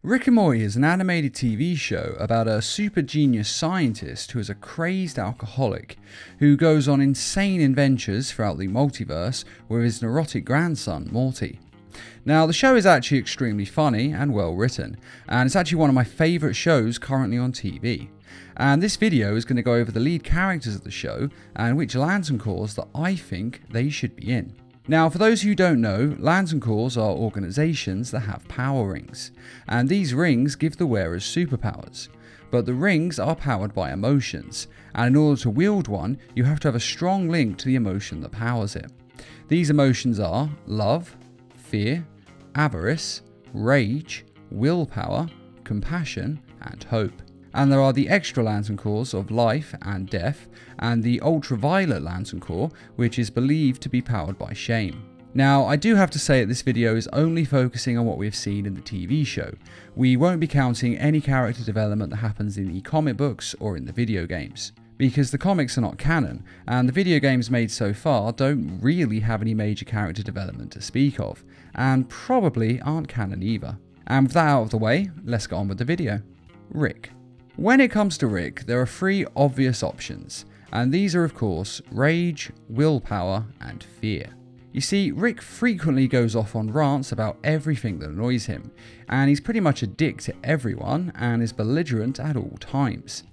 Rick and Morty is an animated TV show about a super genius scientist who is a crazed alcoholic who goes on insane adventures throughout the multiverse with his neurotic grandson, Morty. Now, the show is actually extremely funny and well written, and it's actually one of my favourite shows currently on TV. And this video is going to go over the lead characters of the show and which Lantern Corps that I think they should be in. Now, for those who don't know, Lantern Corps are organisations that have power rings, and these rings give the wearers superpowers. But the rings are powered by emotions, and in order to wield one, you have to have a strong link to the emotion that powers it. These emotions are love, fear, avarice, rage, willpower, compassion, and hope. And there are the extra Lantern Corps of life and death, and the ultraviolet Lantern Corps, which is believed to be powered by shame. Now, I do have to say that this video is only focusing on what we've seen in the TV show. We won't be counting any character development that happens in the comic books or in the video games, because the comics are not canon, and the video games made so far don't really have any major character development to speak of, and probably aren't canon either. And with that out of the way, let's get on with the video. Rick. When it comes to Rick, there are three obvious options, and these are of course rage, willpower, and fear. You see, Rick frequently goes off on rants about everything that annoys him, and he's pretty much a dick to everyone and is belligerent at all times.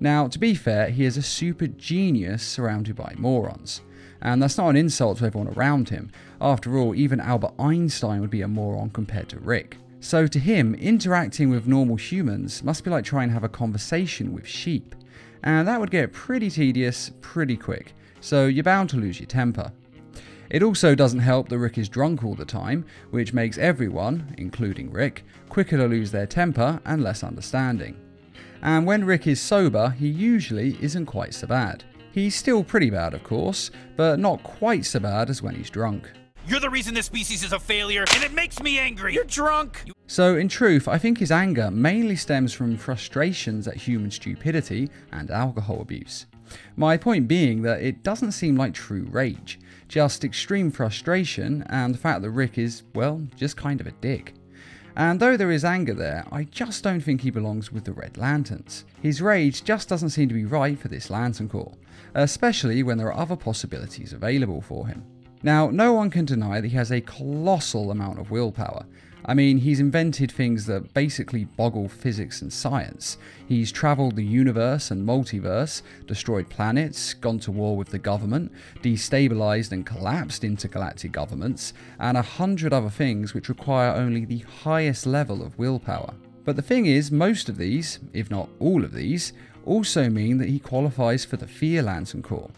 Now, to be fair, he is a super genius surrounded by morons, and that's not an insult to everyone around him. After all, even Albert Einstein would be a moron compared to Rick. So to him, interacting with normal humans must be like trying to have a conversation with sheep, and that would get pretty tedious pretty quick, so you're bound to lose your temper. It also doesn't help that Rick is drunk all the time, which makes everyone, including Rick, quicker to lose their temper and less understanding. And when Rick is sober, he usually isn't quite so bad. He's still pretty bad, of course, but not quite so bad as when he's drunk. You're the reason this species is a failure, and it makes me angry. You're drunk. So in truth, I think his anger mainly stems from frustrations at human stupidity and alcohol abuse. My point being that it doesn't seem like true rage, just extreme frustration and the fact that Rick is, well, just kind of a dick. And though there is anger there, I just don't think he belongs with the Red Lanterns. His rage just doesn't seem to be right for this Lantern Corps, especially when there are other possibilities available for him. Now, no one can deny that he has a colossal amount of willpower. I mean, he's invented things that basically boggle physics and science. He's travelled the universe and multiverse, destroyed planets, gone to war with the government, destabilised and collapsed intergalactic governments, and 100 other things which require only the highest level of willpower. But the thing is, most of these, if not all of these, also mean that he qualifies for the Fear Lantern Corps.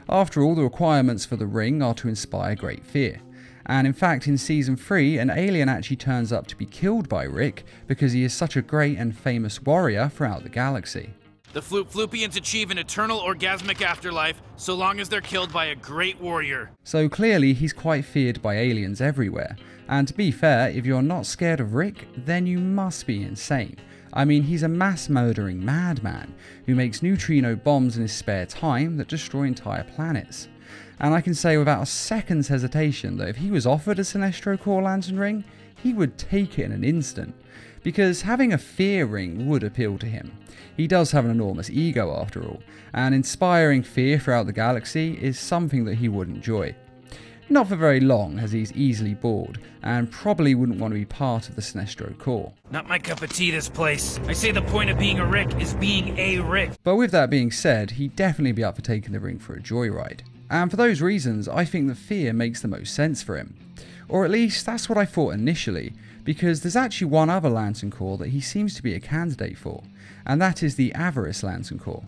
After all, the requirements for the ring are to inspire great fear. And in fact, in Season 3, an alien actually turns up to be killed by Rick because he is such a great and famous warrior throughout the galaxy. The Floopians achieve an eternal orgasmic afterlife so long as they're killed by a great warrior. So clearly, he's quite feared by aliens everywhere. And to be fair, if you're not scared of Rick, then you must be insane. I mean, he's a mass-murdering madman who makes neutrino bombs in his spare time that destroy entire planets. And I can say without a second's hesitation that if he was offered a Sinestro Corps Lantern ring, he would take it in an instant. Because having a fear ring would appeal to him. He does have an enormous ego after all, and inspiring fear throughout the galaxy is something that he would enjoy. Not for very long, as he's easily bored, and probably wouldn't want to be part of the Sinestro Corps. Not my cup of tea, this place. I say the point of being a Rick is being a Rick. But with that being said, he'd definitely be up for taking the ring for a joyride. And for those reasons, I think that fear makes the most sense for him. Or at least, that's what I thought initially, because there's actually one other Lantern Corps that he seems to be a candidate for, and that is the Avarice Lantern Corps.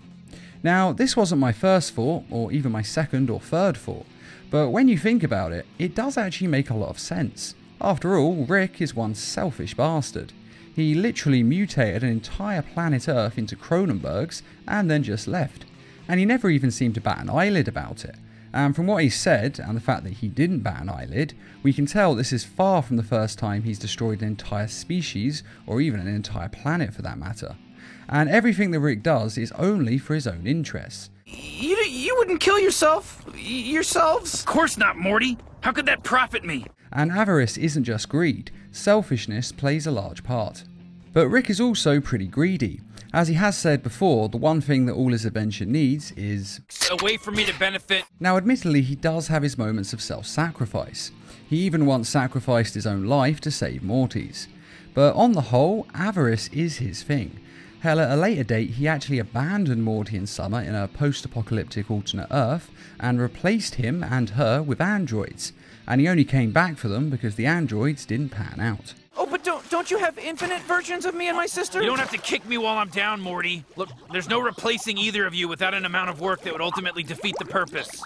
Now, this wasn't my first thought, or even my second or third thought, but when you think about it, it does actually make a lot of sense. After all, Rick is one selfish bastard. He literally mutated an entire planet Earth into Cronenbergs and then just left. And he never even seemed to bat an eyelid about it. And from what he said, and the fact that he didn't bat an eyelid, we can tell this is far from the first time he's destroyed an entire species, or even an entire planet for that matter. And everything that Rick does is only for his own interests. You wouldn't kill yourselves? Of course not, Morty. How could that profit me? And avarice isn't just greed, selfishness plays a large part. But Rick is also pretty greedy. As he has said before, the one thing that all his adventure needs is a way for me to benefit. Now admittedly, he does have his moments of self-sacrifice. He even once sacrificed his own life to save Morty's. But on the whole, avarice is his thing. Hell, at a later date, he actually abandoned Morty and Summer in a post-apocalyptic alternate Earth and replaced him and her with androids. And he only came back for them because the androids didn't pan out. Oh, but don't you have infinite versions of me and my sister? You don't have to kick me while I'm down, Morty. Look, there's no replacing either of you without an amount of work that would ultimately defeat the purpose.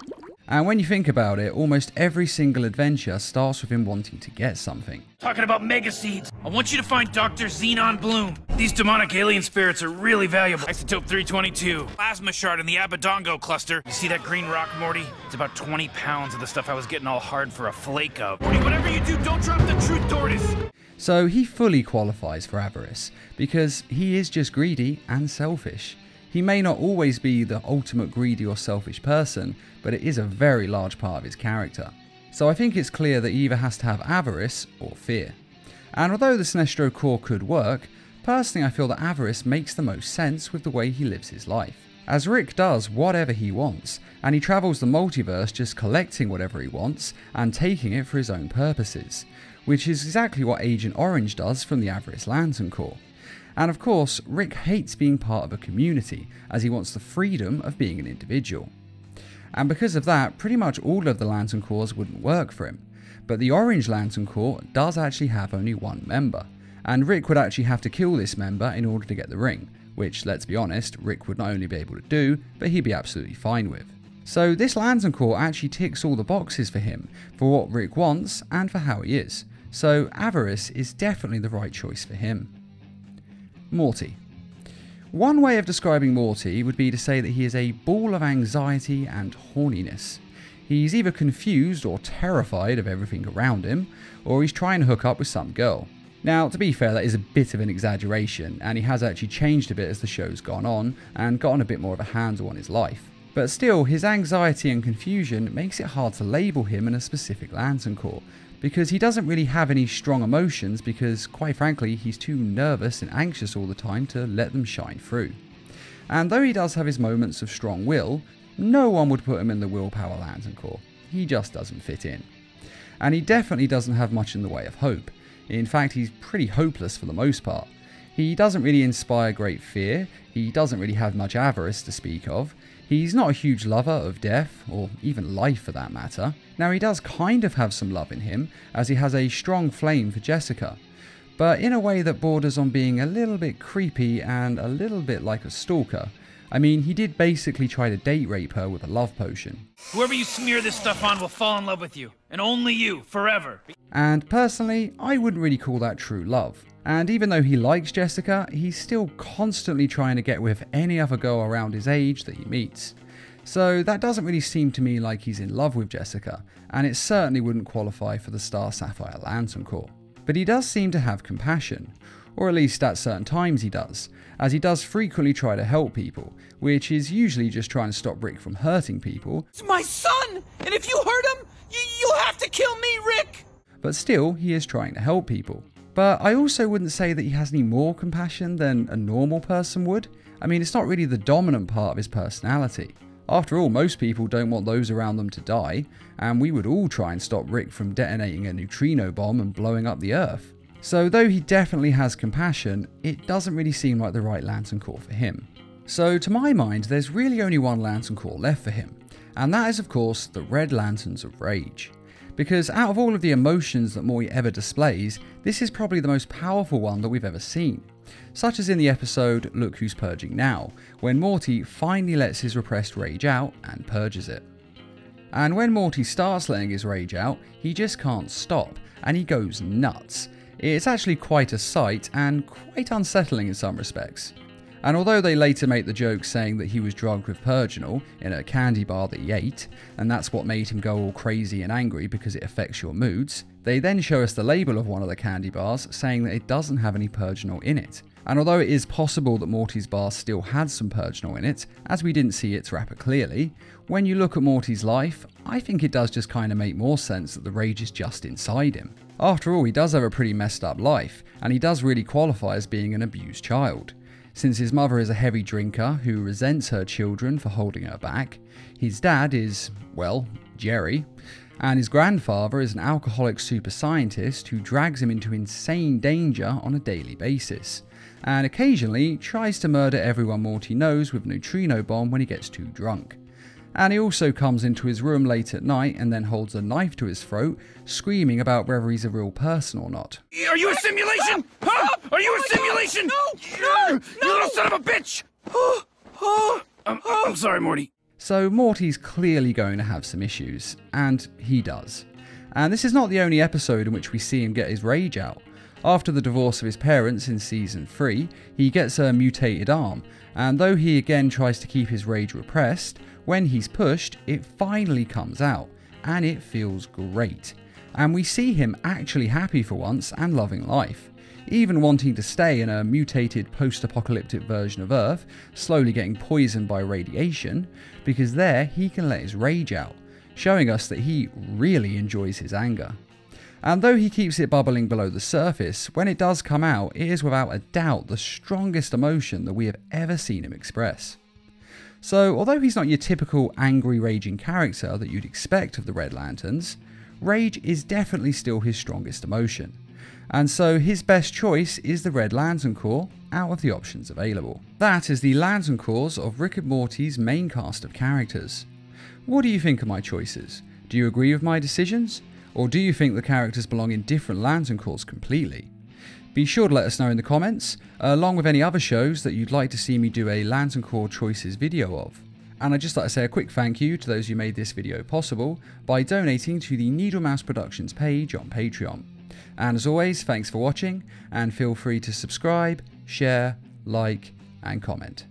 And when you think about it, almost every single adventure starts with him wanting to get something. Talking about mega seeds, I want you to find Dr. Xenon Bloom. These demonic alien spirits are really valuable. Isotope 322, plasma shard in the Abadongo cluster. You see that green rock, Morty? It's about 20 pounds of the stuff I was getting all hard for a flake of. Morty, whatever you do, don't drop the truth tortoise. So he fully qualifies for avarice, because he is just greedy and selfish. He may not always be the ultimate greedy or selfish person, but it is a very large part of his character. So I think it's clear that he either has to have avarice or fear. And although the Sinestro core could work, personally I feel that avarice makes the most sense with the way he lives his life. As Rick does whatever he wants, and he travels the multiverse just collecting whatever he wants and taking it for his own purposes, which is exactly what Agent Orange does from the Avarice Lantern Corps. And of course, Rick hates being part of a community, as he wants the freedom of being an individual. And because of that, pretty much all of the Lantern Corps wouldn't work for him. But the Orange Lantern Corps does actually have only one member, and Rick would actually have to kill this member in order to get the ring, which, let's be honest, Rick would not only be able to do, but he'd be absolutely fine with. So this Lantern Corps actually ticks all the boxes for him, for what Rick wants and for how he is. So avarice is definitely the right choice for him. Morty. One way of describing Morty would be to say that he is a ball of anxiety and horniness. He's either confused or terrified of everything around him, or he's trying to hook up with some girl. Now, to be fair, that is a bit of an exaggeration, and he has actually changed a bit as the show's gone on, and gotten a bit more of a handle on his life. But still, his anxiety and confusion makes it hard to label him in a specific Lantern Corps, because he doesn't really have any strong emotions because, quite frankly, he's too nervous and anxious all the time to let them shine through. And though he does have his moments of strong will, no one would put him in the Willpower Lantern Corps. He just doesn't fit in. And he definitely doesn't have much in the way of hope. In fact, he's pretty hopeless for the most part. He doesn't really inspire great fear, he doesn't really have much avarice to speak of, he's not a huge lover of death, or even life for that matter. Now he does kind of have some love in him, as he has a strong flame for Jessica, but in a way that borders on being a little bit creepy and a little bit like a stalker. I mean, he did basically try to date rape her with a love potion. Whoever you smear this stuff on will fall in love with you, and only you, forever. And personally, I wouldn't really call that true love. And even though he likes Jessica, he's still constantly trying to get with any other girl around his age that he meets. So that doesn't really seem to me like he's in love with Jessica, and it certainly wouldn't qualify for the Star Sapphire Lantern Corps. But he does seem to have compassion, or at least at certain times he does, as he does frequently try to help people, which is usually just trying to stop Rick from hurting people. It's my son! And if you hurt him, you'll have to kill me, Rick! But still, he is trying to help people. But I also wouldn't say that he has any more compassion than a normal person would. I mean, it's not really the dominant part of his personality. After all, most people don't want those around them to die, and we would all try and stop Rick from detonating a neutrino bomb and blowing up the Earth. So though he definitely has compassion, it doesn't really seem like the right Lantern Corps for him. So to my mind, there's really only one Lantern Corps left for him, and that is of course the Red Lanterns of Rage. Because out of all of the emotions that Morty ever displays, this is probably the most powerful one that we've ever seen. Such as in the episode Look Who's Purging Now, when Morty finally lets his repressed rage out and purges it. And when Morty starts letting his rage out, he just can't stop, and he goes nuts. It's actually quite a sight, and quite unsettling in some respects. And although they later make the joke saying that he was drugged with Purginal in a candy bar that he ate, and that's what made him go all crazy and angry because it affects your moods, they then show us the label of one of the candy bars saying that it doesn't have any Purginal in it, And although it is possible that Morty's bar still had some purginol in it, as we didn't see its wrapper clearly, when you look at Morty's life, I think it does just kind of make more sense that the rage is just inside him. After all, he does have a pretty messed up life, and he does really qualify as being an abused child. Since his mother is a heavy drinker who resents her children for holding her back, his dad is, well, Jerry, and his grandfather is an alcoholic super scientist who drags him into insane danger on a daily basis, and occasionally tries to murder everyone Morty knows with a neutrino bomb when he gets too drunk. And he also comes into his room late at night and then holds a knife to his throat, screaming about whether he's a real person or not. Are you a simulation? Huh? Are you a simulation? No! You little son of a bitch! I'm sorry, Morty. So Morty's clearly going to have some issues, and he does. And this is not the only episode in which we see him get his rage out. After the divorce of his parents in season 3, he gets a mutated arm, and though he again tries to keep his rage repressed, when he's pushed, it finally comes out, and it feels great. And we see him actually happy for once and loving life, even wanting to stay in a mutated post-apocalyptic version of Earth, slowly getting poisoned by radiation, because there he can let his rage out, showing us that he really enjoys his anger. And though he keeps it bubbling below the surface, when it does come out, it is without a doubt the strongest emotion that we have ever seen him express. So, although he's not your typical angry, raging character that you'd expect of the Red Lanterns, rage is definitely still his strongest emotion. And so his best choice is the Red Lantern Corps out of the options available. That is the Lantern Corps of Rick and Morty's main cast of characters. What do you think of my choices? Do you agree with my decisions? Or do you think the characters belong in different Lantern Corps completely? Be sure to let us know in the comments, along with any other shows that you'd like to see me do a Lantern Corps Choices video of. And I'd just like to say a quick thank you to those who made this video possible by donating to the Needle Mouse Productions page on Patreon. And as always, thanks for watching, and feel free to subscribe, share, like, and comment.